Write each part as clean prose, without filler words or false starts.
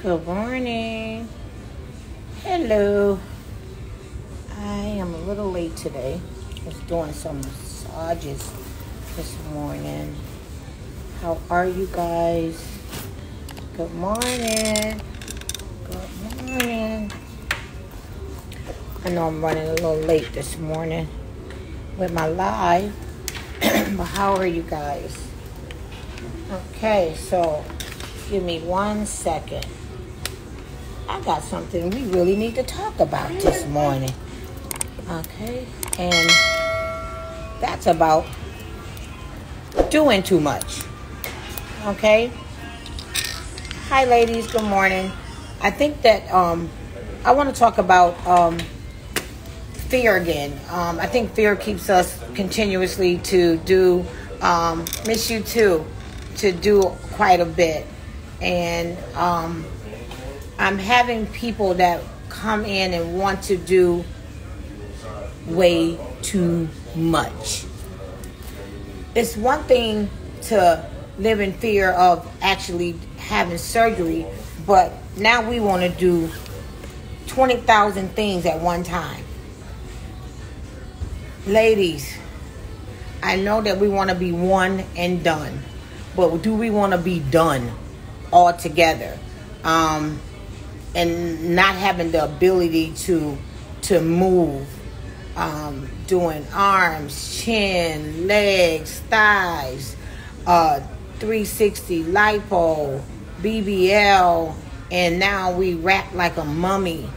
Good morning. Hello. I am a little late today. I was doing some massages this morning. How are you guys? Good morning. Good morning. I know I'm running a little late this morning with my live, but how are you guys? Okay, so give me 1 second. I got something we really need to talk about this morning. Okay, and that's about doing too much. Okay. Hi, ladies. Good morning. I think that I want to talk about fear again. I think fear keeps us continuously to do, miss you too, to do quite a bit. And I'm having people that come in and want to do way too much. It's one thing to live in fear of actually having surgery, but now we want to do 20,000 things at one time. Ladies, I know that we want to be one and done, but do we want to be done all together? And not having the ability to move, doing arms, chin, legs, thighs, 360 lipo, BBL, and now we wrap like a mummy,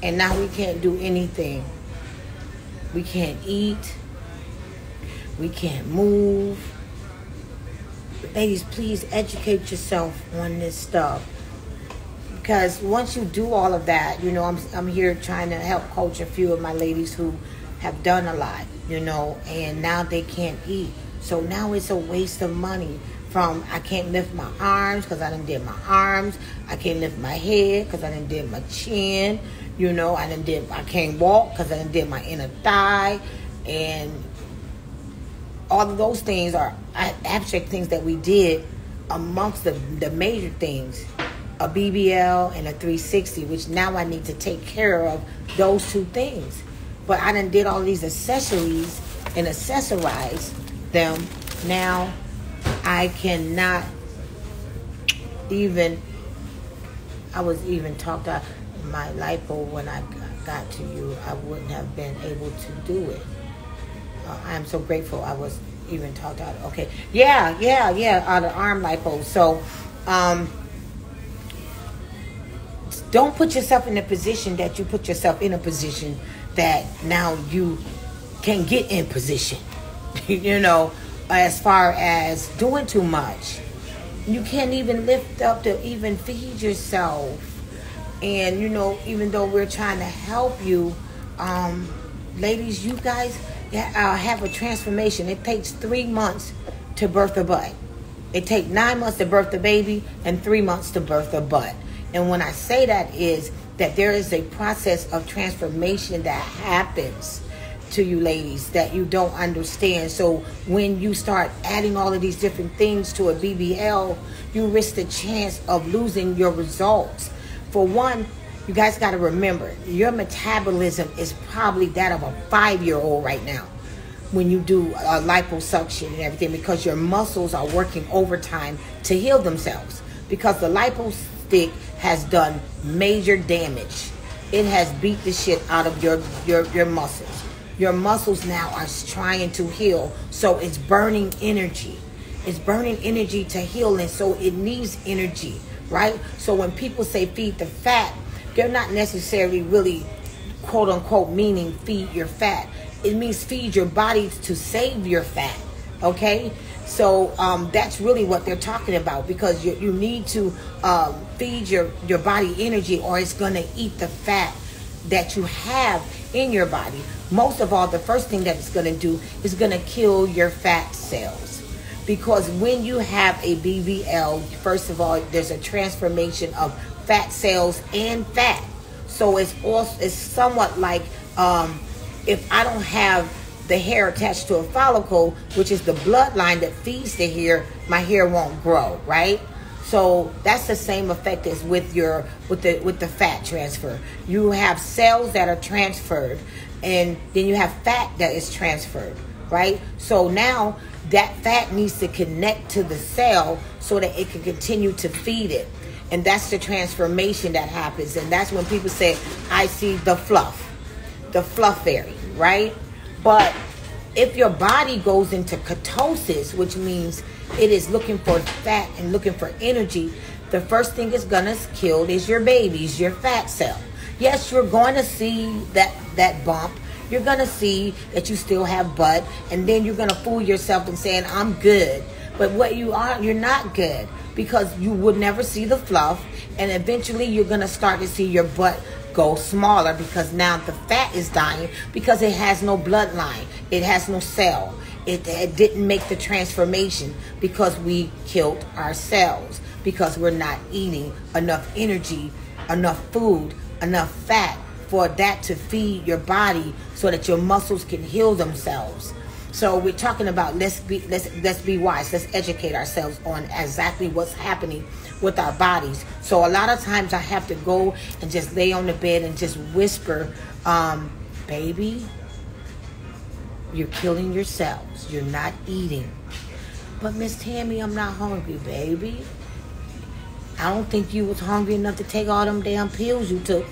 and now we can't do anything. We can't eat. We can't move. Ladies, please educate yourself on this stuff. Because once you do all of that, you know, I'm here trying to help coach a few of my ladies who have done a lot, you know, and now they can't eat. So now it's a waste of money. From I can't lift my arms because I done did my arms. I can't lift my head because I done did my chin. You know, I can't walk because I done did my inner thigh. And all of those things are abstract things that we did amongst the major things. A BBL and a 360, which now I need to take care of those two things. But I done did all these accessories and accessorize them. Now I cannot even, I was even talked about my lipo when I got to you. I wouldn't have been able to do it. I am so grateful I was even talked about. Okay. Yeah. The arm lipo. So, don't put yourself in a position that you put yourself in a position that now you can get in position. You know, as far as doing too much. You can't even lift up to even feed yourself. And, you know, even though we're trying to help you, ladies, you guys have a transformation. It takes 3 months to birth a butt. It takes 9 months to birth the baby and 3 months to birth a butt. And when I say that is that there is a process of transformation that happens to you ladies that you don't understand. So when you start adding all of these different things to a BBL, you risk the chance of losing your results. For one, you guys got to remember, your metabolism is probably that of a 5-year-old right now when you do liposuction and everything, because your muscles are working overtime to heal themselves, because the lipo stick has done major damage. It has beat the shit out of your muscles. Your muscles now are trying to heal, so it's burning energy. It's burning energy to heal, and so it needs energy, right? So when people say feed the fat, they're not necessarily really, quote unquote, meaning feed your fat. It means feed your body to save your fat, okay? So that's really what they're talking about, because you need to feed your body energy, or it's going to eat the fat that you have in your body. Most of all, the first thing that it's going to do is going to kill your fat cells. Because when you have a BBL, first of all, there's a transformation of fat cells and fat. So it's somewhat like if I don't have the hair attached to a follicle, which is the bloodline that feeds the hair, my hair won't grow, right? So that's the same effect as with the fat transfer. You have cells that are transferred, and then you have fat that is transferred, right? So now that fat needs to connect to the cell so that it can continue to feed it. And that's the transformation that happens. And that's when people say, I see the fluff fairy, right? But if your body goes into ketosis, which means it is looking for fat and looking for energy, the first thing it's gonna kill is your babies, your fat cell. Yes, you're going to see that bump. You're gonna see that you still have butt, and then you're gonna fool yourself and saying, I'm good. But what you are, you're not good, because you would never see the fluff, and eventually you're gonna start to see your butt go smaller, because now the fat is dying because it has no bloodline, it has no cell, it didn't make the transformation because we killed our cells, because we're not eating enough energy, enough food, enough fat for that to feed your body so that your muscles can heal themselves. So we're talking about let's be wise. Let's educate ourselves on exactly what's happening with our bodies. So a lot of times I have to go and just lay on the bed and just whisper, baby, you're killing your cells. You're not eating. But Miss Tammy, I'm not hungry, baby. I don't think you was hungry enough to take all them damn pills you took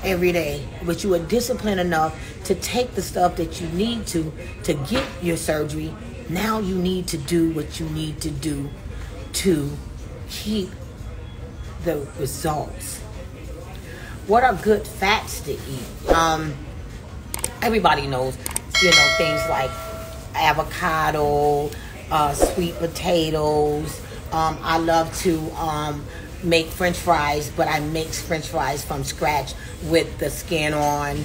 every day, but you were disciplined enough to take the stuff that you need to get your surgery. Now you need to do what you need to do to keep the results. What are good fats to eat? Everybody knows, things like avocado, sweet potatoes. I love to make French fries, but I make French fries from scratch with the skin on,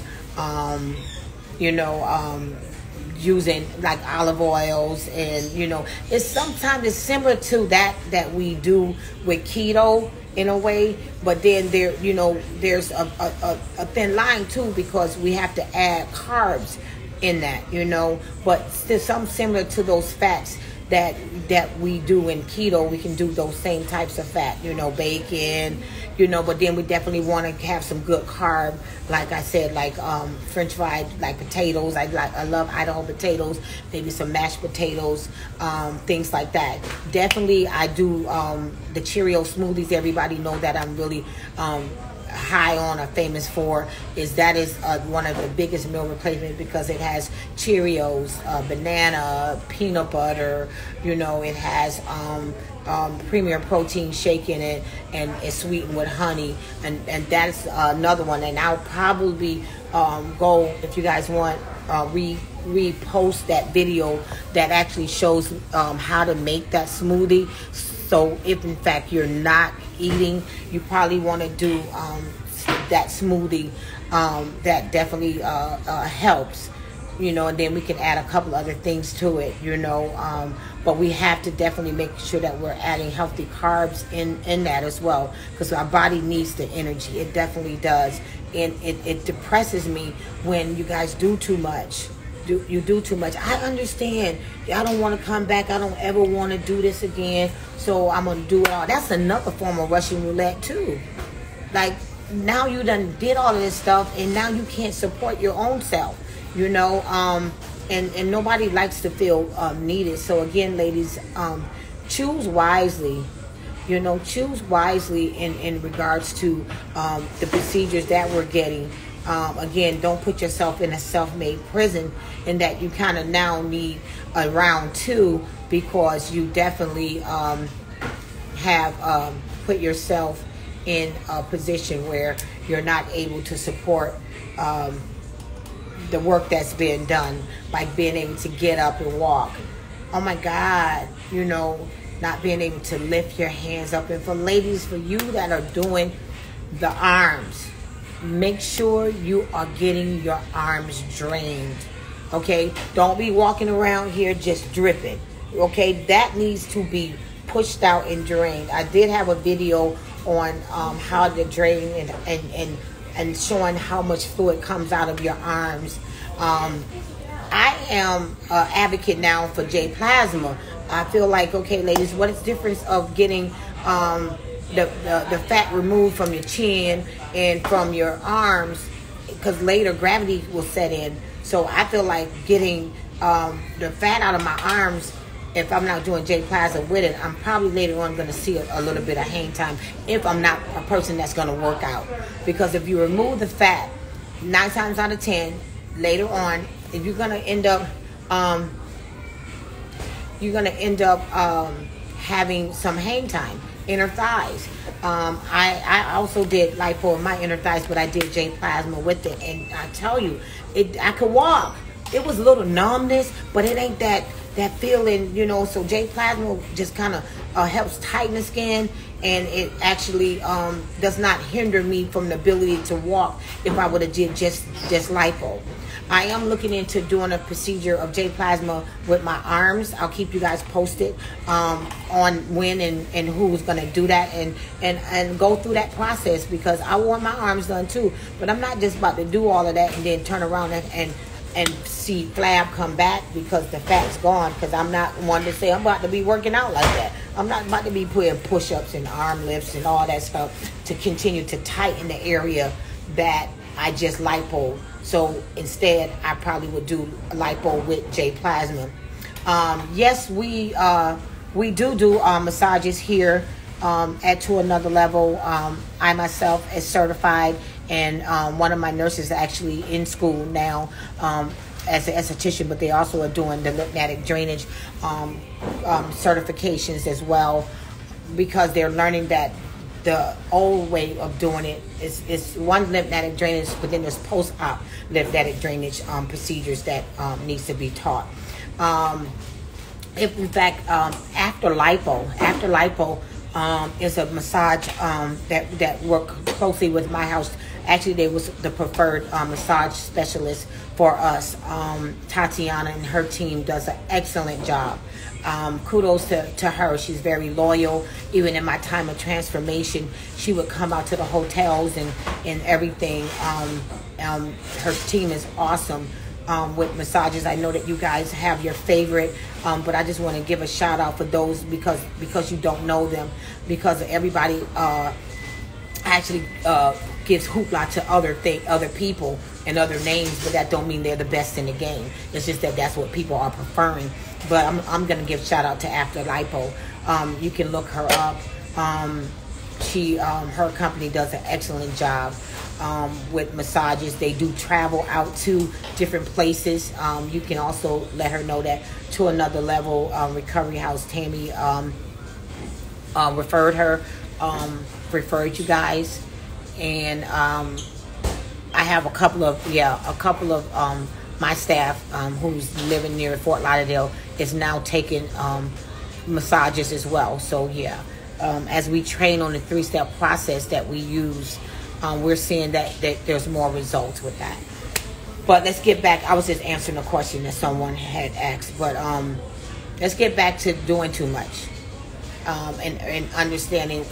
using like olive oils, and it's sometimes similar to that we do with keto in a way, but then there's a thin line too, because we have to add carbs in that, but still some similar to those fats that we do in keto. We can do those same types of fat, bacon, but then we definitely want to have some good carb, like I said, like French fried, like potatoes. I love Idaho potatoes, maybe some mashed potatoes, things like that. Definitely I do the Cheerio smoothies. Everybody know that I'm really high on or famous for is one of the biggest meal replacements, because it has Cheerios, banana, peanut butter, it has premier protein shake in it, and it's sweetened with honey, and that's another one. And I'll probably go, if you guys want, repost that video that actually shows how to make that smoothie. So if in fact you're not eating, you probably want to do that smoothie. That definitely helps, and then we can add a couple other things to it, but we have to definitely make sure that we're adding healthy carbs in that as well, because our body needs the energy. It definitely does. And it depresses me when you guys do too much. You do too much. I understand. I don't want to come back. I don't ever want to do this again, so I'm going to do it all. That's another form of Russian roulette too. Like, now you done did all of this stuff, and now you can't support your own self, and nobody likes to feel needed. So again, ladies, choose wisely. Choose wisely in regards to the procedures that we're getting. Again, don't put yourself in a self-made prison, and that you kind of now need a round two, because you definitely have put yourself in a position where you're not able to support the work that's being done, like being able to get up and walk. Oh my God, not being able to lift your hands up. And for ladies, for you that are doing the arms, make sure you are getting your arms drained. Okay, don't be walking around here just dripping. Okay, that needs to be pushed out and drained. I did have a video on how to drain and showing how much fluid comes out of your arms. I am an advocate now for J Plasma. I feel like, okay, ladies, what is the difference of getting the fat removed from your chin and from your arms, because later gravity will set in. So I feel like getting the fat out of my arms, if I'm not doing J Plasma with it, I'm probably later on going to see a little bit of hang time if I'm not a person that's going to work out. Because if you remove the fat, 9 times out of 10, later on, if you're going to end up having some hang time, inner thighs. I also did lipo in my inner thighs, but I did J Plasma with it, and I tell you, I could walk. It was a little numbness, but it ain't that feeling, you know. So J Plasma just kind of helps tighten the skin, and it actually does not hinder me from the ability to walk if I would have did just lipo. I am looking into doing a procedure of J Plasma with my arms. I'll keep you guys posted on when and who's going to do that and go through that process, because I want my arms done too. But I'm not just about to do all of that and then turn around and see flab come back because the fat's gone, because I'm not one to say I'm about to be working out like that. I'm not about to be putting push-ups and arm lifts and all that stuff to continue to tighten the area that I just lipo. So instead, I probably would do lipo with J Plasma. Yes, we do massages here at To Another Level. I myself is certified, and one of my nurses is actually in school now as an esthetician, but they also are doing the lymphatic drainage certifications as well, because they're learning that the old way of doing it is one lymphatic drainage, but then there's post-op lymphatic drainage procedures that needs to be taught. If in fact after lipo is a massage that work closely with my house. Actually, they was the preferred massage specialist for us. Tatiana and her team does an excellent job. Kudos to her. She's very loyal. Even in my time of transformation, she would come out to the hotels and everything. Her team is awesome with massages. I know that you guys have your favorite, but I just want to give a shout out for those because you don't know them, because everybody actually gives hoopla to other people and other names, but that don't mean they're the best in the game. It's just that that's what people are preferring. But I'm gonna give shout out to After Lipo. You can look her up. Her company does an excellent job with massages. They do travel out to different places. You can also let her know that To Another Level Recovery House, Tammy referred you guys, and I have a couple of my staff who's living near Fort Lauderdale is now taking massages as well. So yeah, as we train on the 3-step process that we use, we're seeing that there's more results with that. But let's get back. I was just answering a question that someone had asked, but let's get back to doing too much and understanding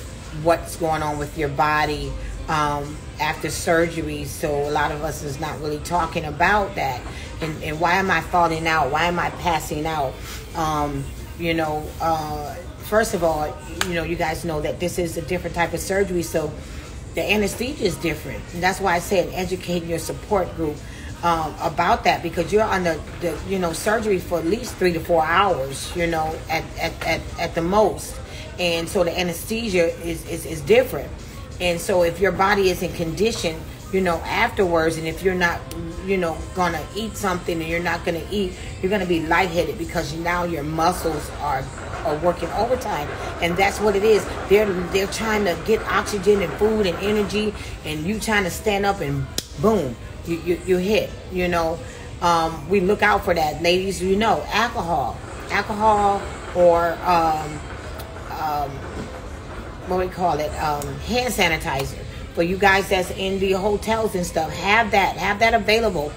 what's going on with your body after surgery. So a lot of us is not really talking about that, and why am I falling out? Why am I passing out? First of all, you guys know that this is a different type of surgery, so the anesthesia is different, and that's why I said educating your support group about that, because you're on the surgery for at least 3 to 4 hours, at the most, and so the anesthesia is different. And so if your body isn't conditioned, afterwards, and if you're not, gonna eat something and you're not gonna eat, you're gonna be lightheaded, because now your muscles are working overtime, and that's what it is. They're trying to get oxygen and food and energy, and you trying to stand up and boom, you hit. We look out for that, ladies. Alcohol or what we call it, hand sanitizer. For you guys that's in the hotels and stuff, have that available.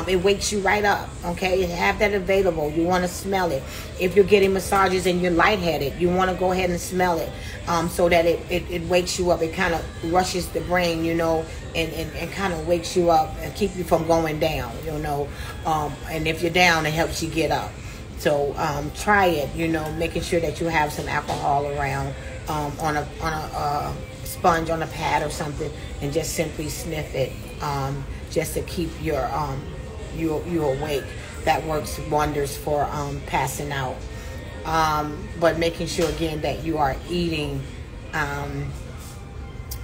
It wakes you right up, okay? Have that available. You want to smell it. If you're getting massages and you're lightheaded, you want to go ahead and smell it, so that it wakes you up. It kind of rushes the brain, and kind of wakes you up and keep you from going down, and if you're down, it helps you get up. So try it, making sure that you have some alcohol around. on a sponge, on a pad or something, and just simply sniff it, just to keep your you awake. That works wonders for passing out. But making sure again that you are eating.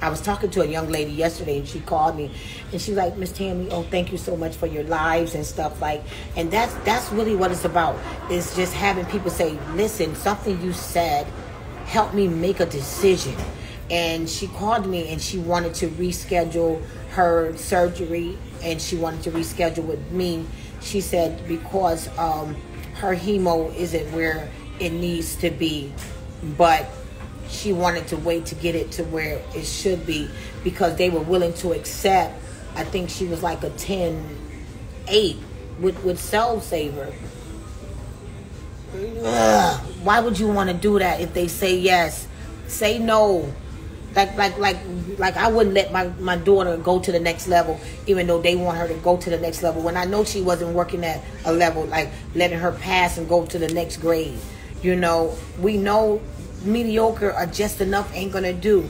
I was talking to a young lady yesterday, and she called me, and she's like, "Miss Tammy, oh, thank you so much for your lives and stuff like." And that's really what it's about. Is just having people say, "Listen, something you said helped me make a decision." And she called me, and she wanted to reschedule her surgery, and she wanted to reschedule with me. She said because her hemo isn't where it needs to be, but she wanted to wait to get it to where it should be because they were willing to accept, I think she was like a 10-8 with Cell Saver. Why would you want to do that if they say yes? Say no. Like I wouldn't let my daughter go to the next level, even though they want her to go to the next level, when I know she wasn't working at a level, like letting her pass and go to the next grade. You know, we know mediocre or just enough ain't gonna do.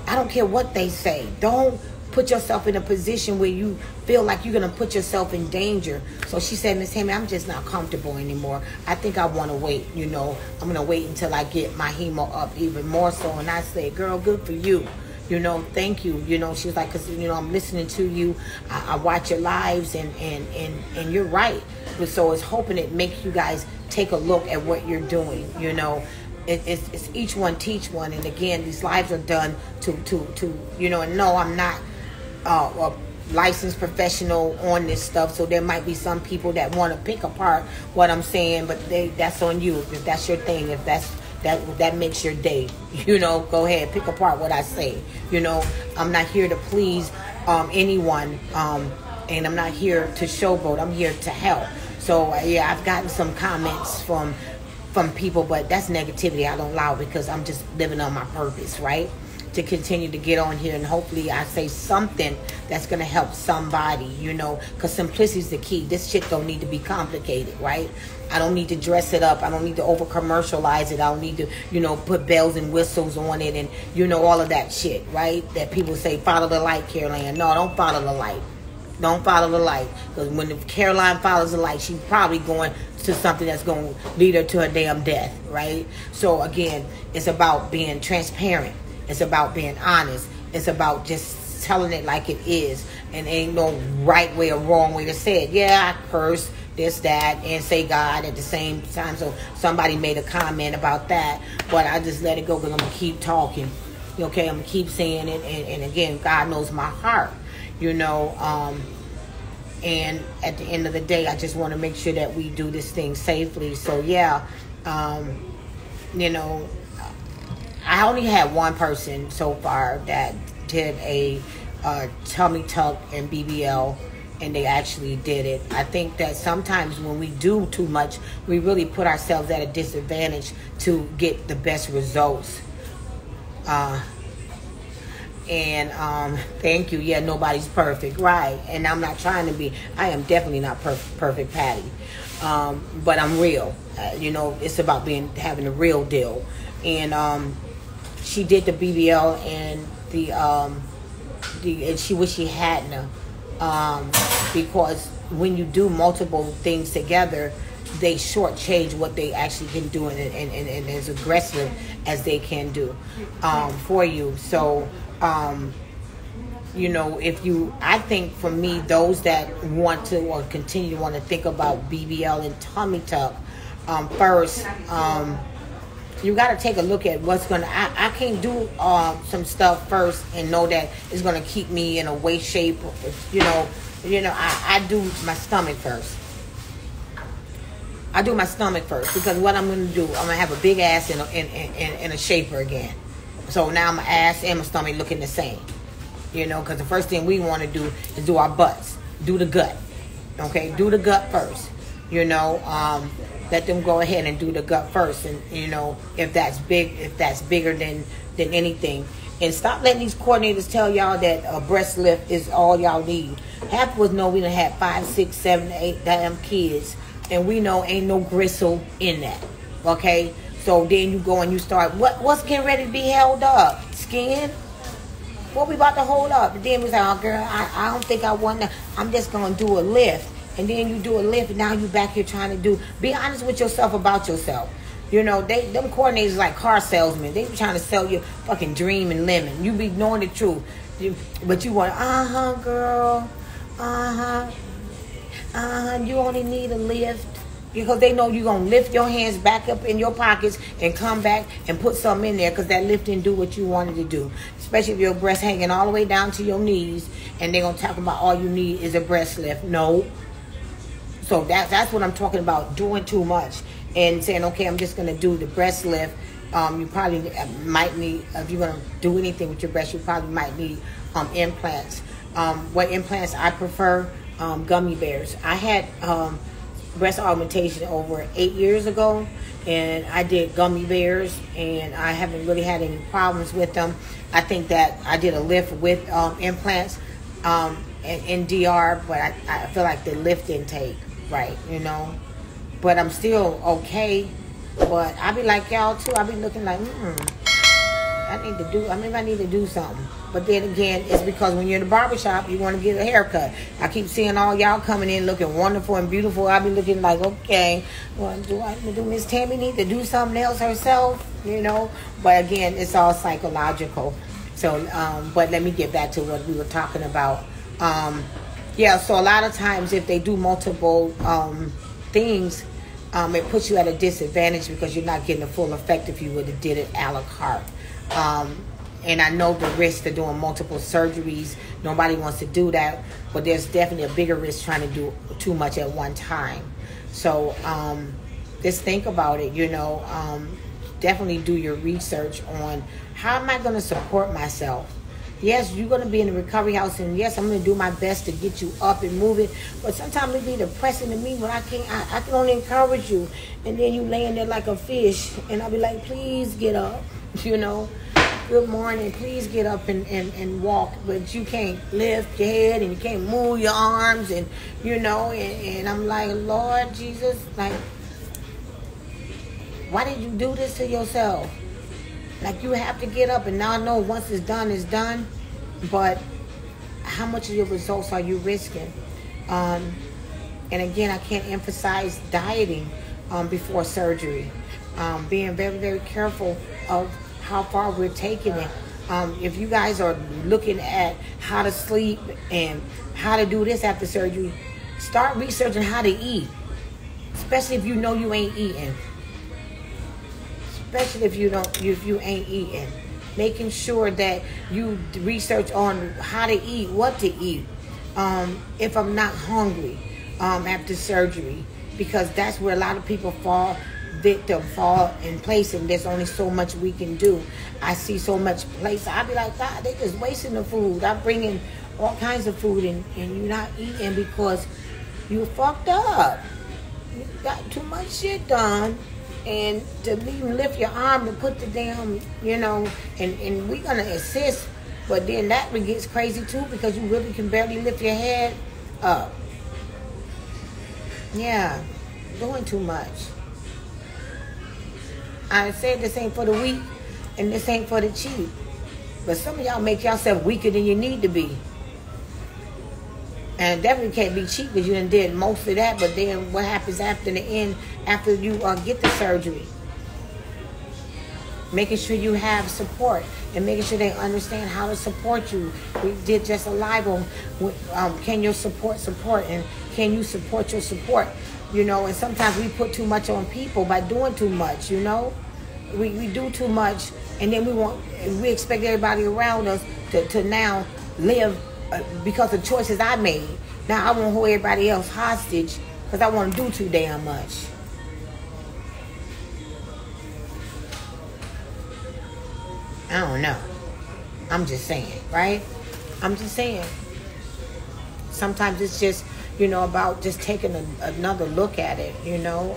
I don't care what they say. Don't put yourself in a position where you feel like you're gonna put yourself in danger. So she said, "Miss Tammy, I'm just not comfortable anymore. I think I want to wait. You know, I'm gonna wait until I get my hemo up even more so." And I said, "Girl, good for you. You know, thank you." You know, she was like, "Cause you know, I'm listening to you. I watch your lives, and you're right." But so it's hoping it makes you guys take a look at what you're doing. You know. It's each one teach one, and again, these lives are done to you know. And no, I'm not a licensed professional on this stuff, so there might be some people that want to pick apart what I'm saying, but that's on you. If that's your thing, if that makes your day, you know, go ahead, pick apart what I say. You know, I'm not here to please anyone, and I'm not here to showboat. I'm here to help. So yeah, I've gotten some comments from people, but that's negativity. I don't allow it because I'm just living on my purpose, right? To continue to get on here, and hopefully I say something that's going to help somebody, you know, because simplicity is the key. This shit don't need to be complicated, right? I don't need to dress it up. I don't need to over commercialize it. I don't need to, you know, put bells and whistles on it and, you know, all of that shit, right? That people say, follow the light, Caroline. No, don't follow the light. Don't follow the light, because when Caroline follows the light, she's probably going to something that's going to lead her to her damn death, right? So again, it's about being transparent. It's about being honest. It's about just telling it like it is, and ain't no right way or wrong way to say it. Yeah, I curse this, that, and say God at the same time. So somebody made a comment about that, but I just let it go because I'm going to keep talking. Okay, I'm going to keep saying it, and again, God knows my heart. You know, and at the end of the day, I just want to make sure that we do this thing safely. So yeah, you know, I only had one person so far that did a tummy tuck and BBL, and they actually did it. I think that sometimes when we do too much, we really put ourselves at a disadvantage to get the best results. And thank you. Yeah, nobody's perfect, right? And I'm not trying to be. I am definitely not perfect, Patty. But I'm real. You know, it's about having the real deal. And she did the BBL and and she wish she hadn't, because when you do multiple things together, they shortchange what they actually can do, and as aggressive as they can do for you. So. You know, I think for me, those that want to or continue to want to think about BBL and tummy tuck, first, you got to take a look at what's going to, I can't do some stuff first and know that it's going to keep me in a waist shape. You know, I do my stomach first. I do my stomach first, because what I'm going to do, I'm going to have a big ass and a shaper again. So now my ass and my stomach looking the same. You know, because the first thing we want to do is do our butts. Do the gut. Okay? Do the gut first. You know, let them go ahead and do the gut first. And, you know, if that's bigger than anything. And stop letting these coordinators tell y'all that a breast lift is all y'all need. Half of us know we done had 5, 6, 7, 8 damn kids. And we know ain't no gristle in that. Okay? So then you go and you start, what's getting ready to be held up? Skin? What we about to hold up? And then we say, oh girl, I don't think I want to, I'm just going to do a lift. And then you do a lift, and now you back here trying to be honest with yourself about yourself. You know, them coordinators like car salesmen. They be trying to sell you fucking dream and lemon. You be knowing the truth. But you want, girl. You only need a lift. Because they know you're going to lift your hands back up in your pockets and come back and put something in there because that lift didn't do what you wanted to do. Especially if your breast hanging all the way down to your knees and they're going to talk about all you need is a breast lift. No. So that's what I'm talking about, doing too much and saying, okay, I'm just going to do the breast lift. You probably might need, if you're going to do anything with your breast, you probably might need implants. What implants I prefer? Gummy bears. I had breast augmentation over 8 years ago, and I did gummy bears, and I haven't really had any problems with them. I think that I did a lift with implants in DR, but I feel like the lift didn't take right, you know. But I'm still okay. But I be like y'all too. I be looking like, I need to do something. But then again, it's because when you're in the barbershop, you want to get a haircut. I keep seeing all y'all coming in looking wonderful and beautiful. I be looking like, okay, well, do Miss Tammy need to do something else herself? You know? But again, it's all psychological. So, but let me get back to what we were talking about. Yeah, so a lot of times if they do multiple things, it puts you at a disadvantage because you're not getting the full effect if you would have did it a la carte. And I know the risk of doing multiple surgeries. Nobody wants to do that, but there's definitely a bigger risk trying to do too much at one time. So just think about it, you know. Definitely do your research on how am I going to support myself. Yes, you're going to be in the recovery house, and yes, I'm going to do my best to get you up and moving. But sometimes it be depressing to me when I can only encourage you, and then you laying there like a fish, and I'll be like, please get up, you know. Good morning, please get up and walk, but you can't lift your head and you can't move your arms, and you know, and I'm like, Lord Jesus, like, why did you do this to yourself? Like, you have to get up, and now I know once it's done, but how much of your results are you risking? And again, I can't emphasize dieting before surgery, being very, very careful of how far we're taking it. If you guys are looking at how to sleep and how to do this after surgery, start researching how to eat, especially if you know you ain't eating. Especially if you ain't eating. Making sure that you research on how to eat, what to eat, if I'm not hungry after surgery, because that's where a lot of people fall in place, and there's only so much we can do. I see so much place. I be like, God, they just wasting the food. I bring in all kinds of food, and you're not eating because you fucked up. You got too much shit done. And to even lift your arm and put the damn, you know, and we're going to assist, but then that one gets crazy too because you really can barely lift your head up. Yeah, doing too much. I said this ain't for the weak and this ain't for the cheap. But some of y'all make yourself weaker than you need to be. And definitely can't be cheap because you done did most of that. But then what happens after the end, after you get the surgery? Making sure you have support and making sure they understand how to support you. We did just a live on can your support and can you support your support? You know, and sometimes we put too much on people by doing too much, you know. We do too much, and then we expect everybody around us to now live because of choices I made. Now I won't hold everybody else hostage because I want to do too damn much. I don't know. I'm just saying, right? I'm just saying. Sometimes it's just, you know, about just taking another look at it, you know.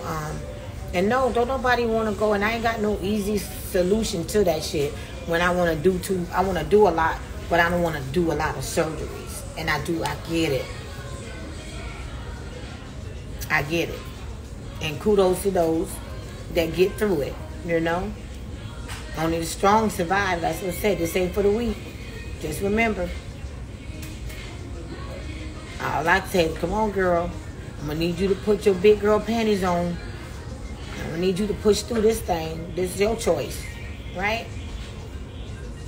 And no, don't nobody want to go, and I ain't got no easy solution to that shit. When I want to do a lot, but I don't want to do a lot of surgeries. And I get it. I get it. And kudos to those that get through it. you know. Only the strong survive. That's what I said. This ain't for the weak. Just remember. All I say, come on, girl. I'm going to need you to put your big girl panties on. I'm going to need you to push through this thing. This is your choice, right?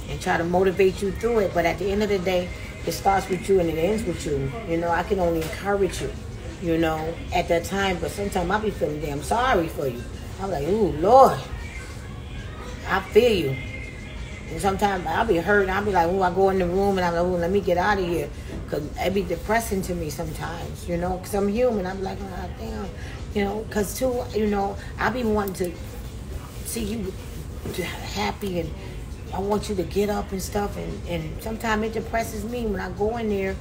And try to motivate you through it. But at the end of the day, it starts with you and it ends with you. You know, I can only encourage you, you know, at that time. But sometimes I be feeling damn sorry for you. I'm like, ooh, Lord. I feel you. And sometimes I'll be hurt and I'll be like, ooh, I go in the room and I'm like, ooh, let me get out of here. Because it be depressing to me sometimes, you know, because I'm human. I'm like, oh, damn. You know, because too, you know, I be wanting to see you happy and I want you to get up and stuff. And sometimes it depresses me when I go in there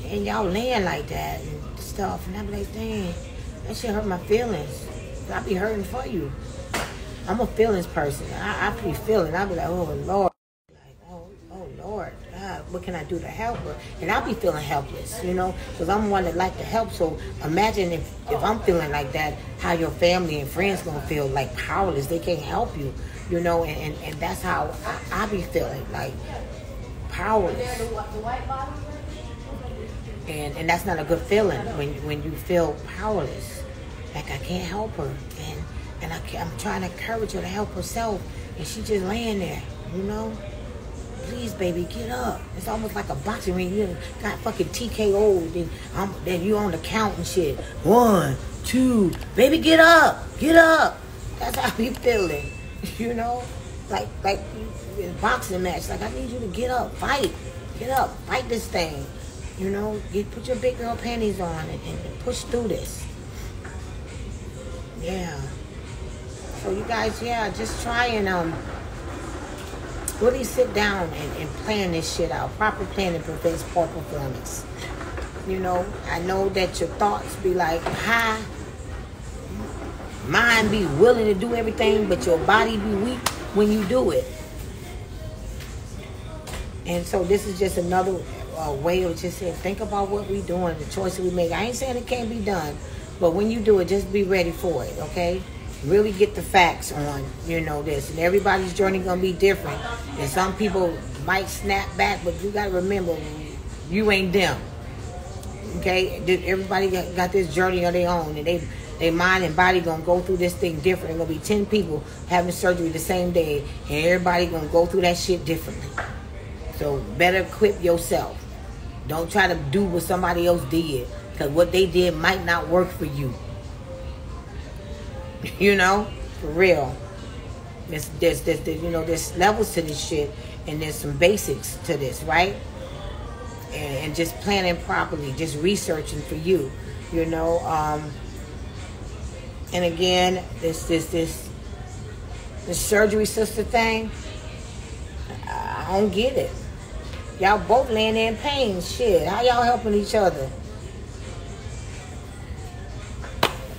and y'all laying like that and stuff. And I be like, dang, that shit hurt my feelings. I be hurting for you. I'm a feelings person. I be feeling. I be like, oh, Lord. Like, oh, Lord. God, what can I do to help her? And I be feeling helpless, you know, because I'm one that like to help. So imagine if I'm feeling like that, how your family and friends going to feel like powerless. They can't help you, you know, and that's how I be feeling, like powerless. And that's not a good feeling when you feel powerless. Like I can't help her. And I'm trying to encourage her to help herself. And she just laying there, you know. Please, baby, get up. It's almost like a boxing ring. You got fucking TKO'd. Then you on the count and shit. 1, 2. Baby, get up. Get up. That's how I be feeling. You know? Like in a boxing match. Like, I need you to get up. Fight. Get up. Fight this thing. You know? Put your big girl panties on and push through this. Yeah. So you guys, yeah, just try and really sit down and plan this shit out. Proper planning prevents poor performance. You know, I know that your thoughts be like high, mind be willing to do everything, but your body be weak when you do it. And so this is just another way of just saying, think about what we doing, the choices we make. I ain't saying it can't be done, but when you do it, just be ready for it, okay? Really get the facts on, you know, this. And everybody's journey going to be different. And some people might snap back, but you got to remember, you ain't them. Okay? Everybody got this journey of their own. And their mind and body going to go through this thing different. There's going to be 10 people having surgery the same day. And everybody going to go through that shit differently. So better equip yourself. Don't try to do what somebody else did. Because what they did might not work for you. You know, for real. There's you know, there's levels to this shit, and there's some basics to this, right? And just planning properly, just researching for you, you know. And again, this surgery sister thing, I don't get it. Y'all both laying there in pain. Shit, how y'all helping each other?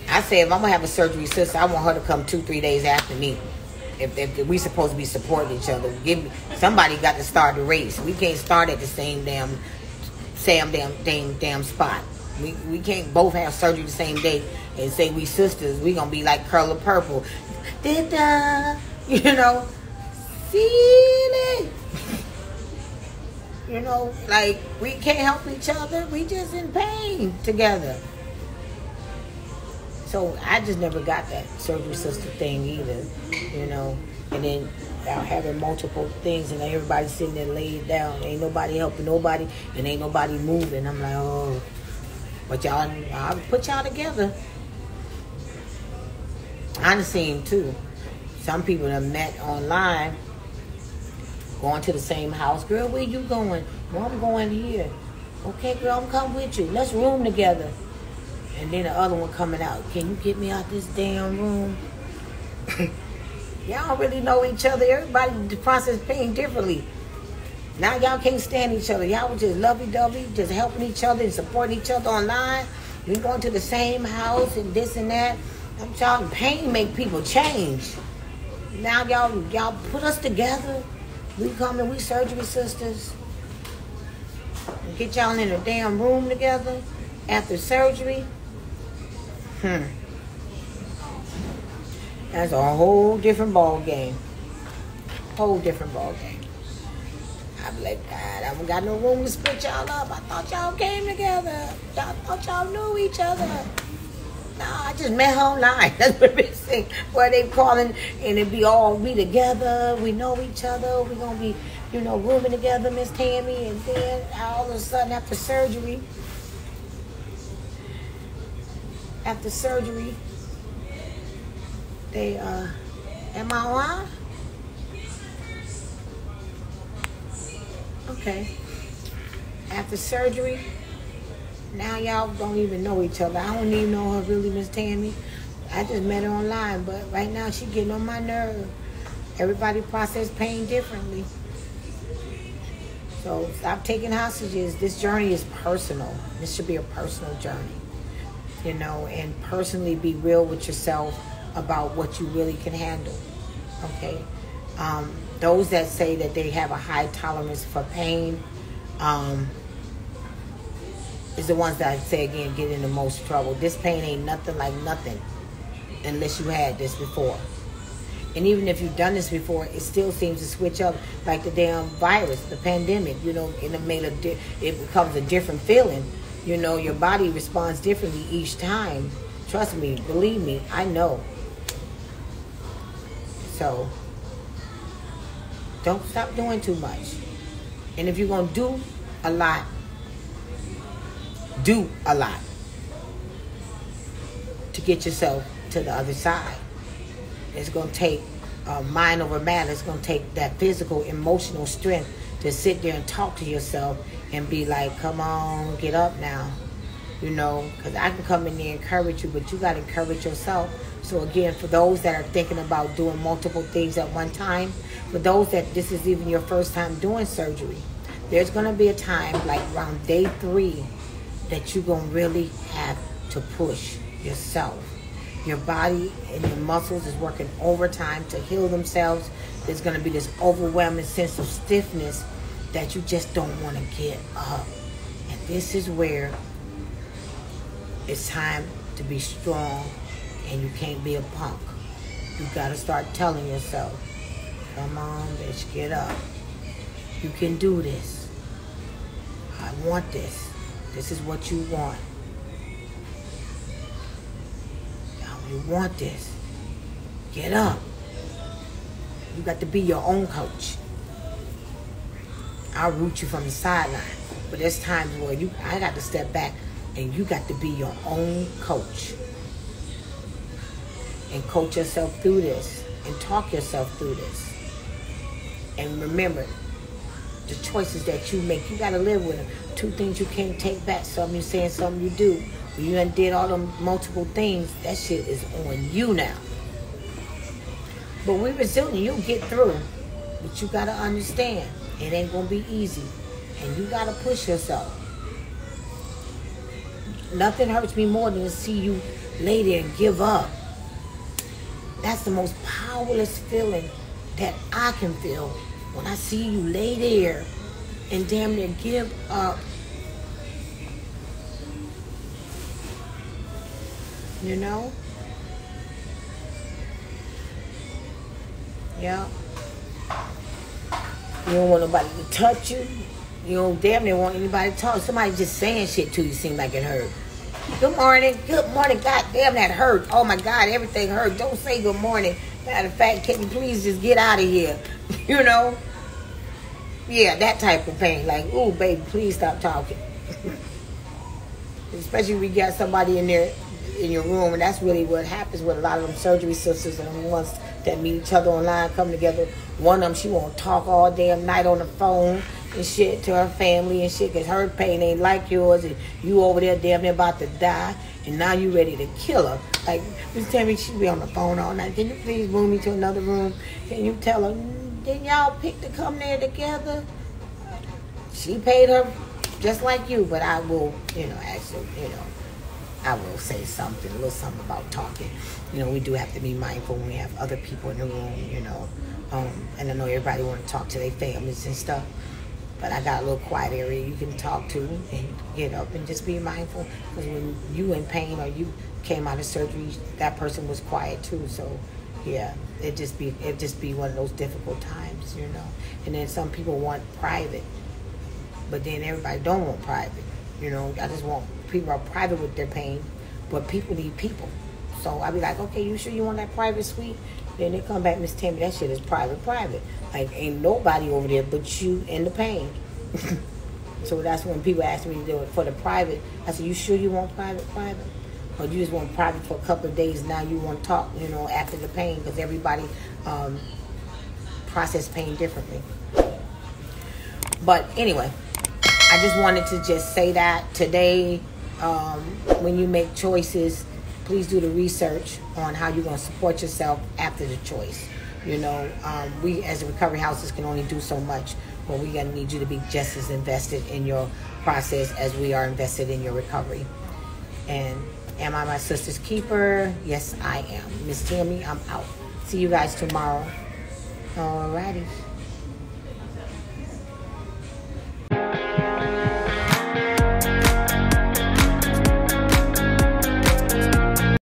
I say if I'm going to have a surgery sister, I want her to come 2-3 days after me. If we supposed to be supporting each other. Somebody got to start the race. We can't start at the same damn spot. We can't both have surgery the same day and say we sisters. We going to be like Curl of Purple. You know, feeling. You know, like we can't help each other. We just in pain together. So I just never got that surgery sister thing either, you know. And then y'all having multiple things and everybody sitting there laid down. Ain't nobody helping nobody and ain't nobody moving. I'm like, oh. But I'll put y'all together. I done seen too. Some people that met online, going to the same house. Girl, where you going? Well, I'm going here. Okay, girl, I'm coming with you. Let's room together. And then the other one coming out. Can you get me out this damn room? Y'all don't really know each other. Everybody process pain differently. Now y'all can't stand each other. Y'all was just lovey-dovey, just helping each other and supporting each other online. We going to the same house and this and that. I'm talking, pain make people change. Now y'all put us together. We coming, we surgery sisters. And get y'all in a damn room together after surgery. That's a whole different ball game. Whole different ball game. I be like, God, I haven't got no room to split y'all up. I thought y'all came together. I thought y'all knew each other. No, I just met her online. That's what they say. Where they calling and it be all we together. We know each other. We gonna be, rooming together, Miss Tammy. And then all of a sudden after surgery, they am I on? Okay. After surgery, now y'all don't even know each other. I don't even know her really, Miss Tammy. I just met her online, but right now she getting on my nerve. Everybody process pain differently. So stop taking hostages. This journey is personal. This should be a personal journey. And personally be real with yourself about what you really can handle. Okay? Those that say that they have a high tolerance for pain is the ones that I say again get in the most trouble. This pain ain't nothing like nothing unless you had this before. And even if you've done this before, it still seems to switch up like the damn virus, the pandemic, and it becomes a different feeling. Your body responds differently each time. Trust me, believe me, I know. So don't stop doing too much. And if you're going to do a lot to get yourself to the other side. It's going to take mind over matter. It's going to take that physical, emotional strength to sit there and talk to yourself and be like, come on, get up now. Because I can come in there and encourage you, but you got to encourage yourself. So again, for those that are thinking about doing multiple things at one time, for those that this is even your first time doing surgery, there's going to be a time like around day 3 that you're going to really have to push yourself. Your body and your muscles is working overtime to heal themselves. There's going to be this overwhelming sense of stiffness that you just don't want to get up. And this is where it's time to be strong, and you can't be a punk. You got to start telling yourself, come on, bitch, get up. You can do this. I want this. This is what you want. You want this. Get up. You got to be your own coach. I'll root you from the sideline. But there's times where I got to step back and you got to be your own coach. And coach yourself through this. And talk yourself through this. And remember, the choices that you make, you got to live with them. 2 things you can't take back. Something you say and something you do. When you done did all them multiple things, that shit is on you now. But we're resilient. You'll get through. But you got to understand, it ain't going to be easy. And you got to push yourself. Nothing hurts me more than to see you lay there and give up. That's the most powerless feeling that I can feel. When I see you lay there and damn near give up. Yeah. You don't want nobody to touch you. You don't damn near want anybody to talk. Somebody just saying shit to you seem like it hurt. Good morning. Good morning. God damn, that hurt. Oh my God, everything hurt. Don't say good morning. Matter of fact, can you please just get out of here? Yeah, that type of pain. Like, ooh, baby, please stop talking. Especially if we got somebody in there in your room, and that's really what happens with a lot of them surgery sisters and the ones that meet each other online, come together. One of them, she won't talk all damn night on the phone and shit to her family and shit, because her pain ain't like yours, and you over there damn near about to die, and now you ready to kill her. Like, Miss Tammy, she be on the phone all night. Can you please move me to another room? Can you tell her, didn't y'all pick to come there together? She paid her just like you, but I will, actually, I will say something, a little something about talking. We do have to be mindful when we have other people in the room, and I know everybody want to talk to their families and stuff, but I got a little quiet area you can talk to and get up and just be mindful, because when you in pain or you came out of surgery, that person was quiet too, so Yeah, it just be one of those difficult times, you know. And then some people want private, but then everybody don't want private. You know, I just want people are private with their pain, but people need people. So I be like, okay, you sure you want that private suite? Then they come back, Miss Tammy, that shit is private. Like, ain't nobody over there but you and the pain. So that's when people ask me to do it for the private. I said, you sure you want private? Or you just want private for a couple of days, now you want to talk, you know, after the pain, because everybody process pain differently. But anyway, I just wanted to just say that today, when you make choices, please do the research on how you're going to support yourself after the choice. You know, we as recovery houses can only do so much, but we're going to need you to be just as invested in your process as we are invested in your recovery. And am I my sister's keeper? Yes, I am. Miss Tammy, I'm out. See you guys tomorrow. Alrighty.